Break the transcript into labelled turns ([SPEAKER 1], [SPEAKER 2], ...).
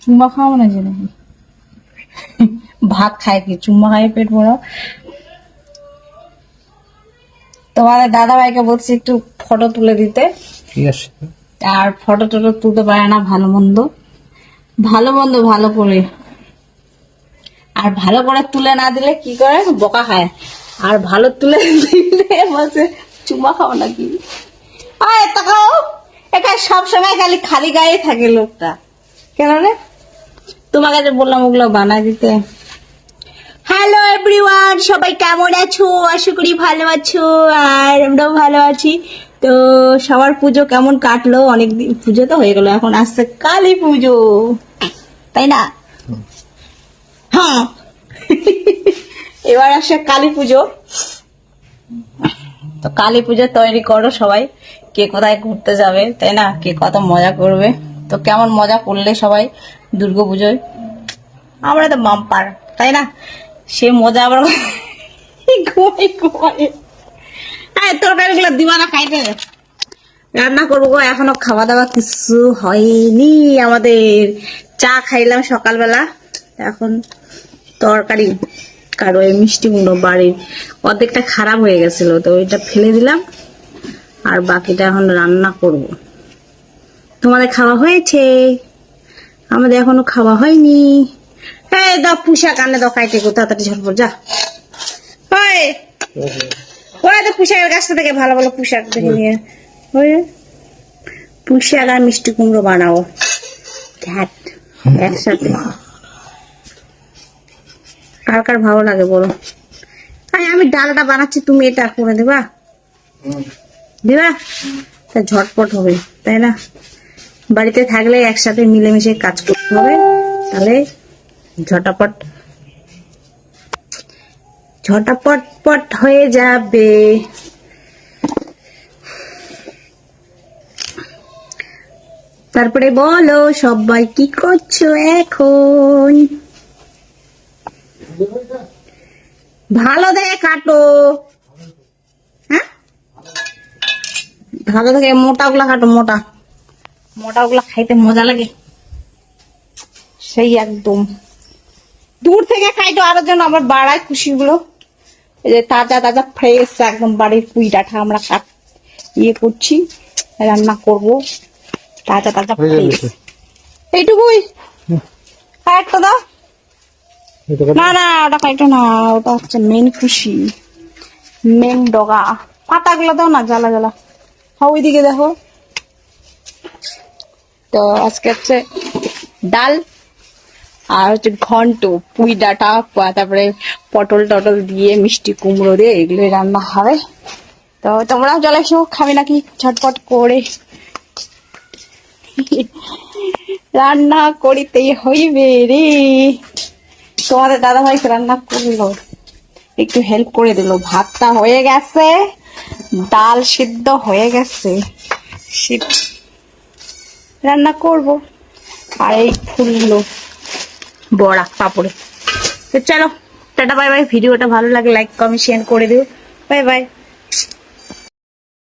[SPEAKER 1] চুম্মা খাও না যে নাকি ভাত খায় কি চুম্মা খায় পেট বড়। তোমাদের দাদা ভাইকে বলছি একটু ফটো তুলে দিতে,
[SPEAKER 2] ঠিক আছে।
[SPEAKER 1] আর ফটো টটো তুলতে পারে না, ভালো মন্দ ভালো করে, আর ভালো করে তুলে না দিলে কি করে বকা খায়, আর ভালো তুলে দিলে বলছে চুমা খাও নাকি। আয় তাকাও, এখানে সবসময় খালি খালি গায়ে থাকে লোকটা, কেন রে? তোমাকে যে বললাম ওগুলো বানাই দিতে। হ্যালো এভরিওয়ান, সবাই কেমন আছো? আশা করি ভালো আছো, আর আমরাও ভালো আছি। তো সবার পুজো কেমন কাটলো? অনেকদিন পুজো তো হয়ে গেল, এখন আসছে কালী পুজো, তাই না? হ্যাঁ এবার আসছে কালী পুজো। তো কালী পুজো তৈরি করো সবাই, কে কোথায় ঘুরতে যাবে, তাই না? কে কত মজা করবে। তো কেমন মজা করলে সবাই দুর্গা পুজোয়? আমরা তো বাম্পার, তাই না? সে মজা আবার তরকারি গুলো দিবা না খাইতে, রান্না করবো গো। এখনো খাওয়া দাওয়া কিছু হয়নি আমাদের, চা খাইলাম সকালবেলা, এখন তরকারি কারো এই মিষ্টি কুমড়ো বাড়ির অর্ধেকটা খারাপ হয়ে গেছিল, তো ওইটা ফেলে দিলাম, আর বাকিটা এখন রান্না করব। তোমাদের খাওয়া হয়েছে? আমাদের এখনো খাওয়া হয়নি। এই দাও পুষা কানে দাও, খাইতে গো তাড়াতাড়ি ঝটপট যা। ওরা তো পুষাকের গাছটা থেকে ভালো ভালো পুষাক দেখে নিয়ে পুষাক আর মিষ্টি কুমড়ো বানাবো একসাথে। কার কার ভালো লাগে বলো? আমি ডালটা বানাচ্ছি, তুমি এটা করে দেবা, তা ঝটপট হবে, তাই না? বাড়িতে থাকলে একসাথে মিলেমিশে কাজ করতে হবে, তাহলে ঝটাপট পট হয়ে যাবে। তারপরে বলো সবাই কি করছো এখন? ভালো দেখে কাটো, হ্যাঁ ভালো দেখে, মোটা গুলা কাটো, মোটা গুলা খাইতে মজা লাগে, সেই একদম দূর থেকে খাইতো, আরো যেন আবার বাড়ায় খুশি গুলো। এই যে তাজা তাজা ফ্রেশ একদম বাড়ির পুঁই ডাঁটা আমরা করছি, রান্না করব, তাজা তাজা ফ্রেশ। এইটুকুই আর একটা দাও। না না ওটা খাইতো না, ওটা হচ্ছে মেন খুশি, মেন ডগা। পাতাগুলো দাও না, জ্বালা জ্বালা। হ্যাঁ ওইদিকে দেখো। তো আজকে হচ্ছে ডাল আর হচ্ছে ঘন্ট, পুঁই ডাঁটা, তারপরে পটল টটল দিয়ে মিষ্টি কুমড়ো দিয়ে এগুলো রান্না হবে। তো তোমরা চলে এসো, খাবে নাকি? ঝটপট করে রান্না করিতেই হইবে রে। তোমাদের দাদা ভাই রান্না করলো, একটু হেল্প করে দিল। ভাতটা হয়ে গেছে, ডাল সিদ্ধ হয়ে গেছে, রান্না করব। আর এই ফুলগুলো বড়া পাপড়ে। তো চলো টাটা বাই বাই। ভিডিওটা ভালো লাগে লাইক কমেন্ট শেয়ার করে দিও। Bye bye.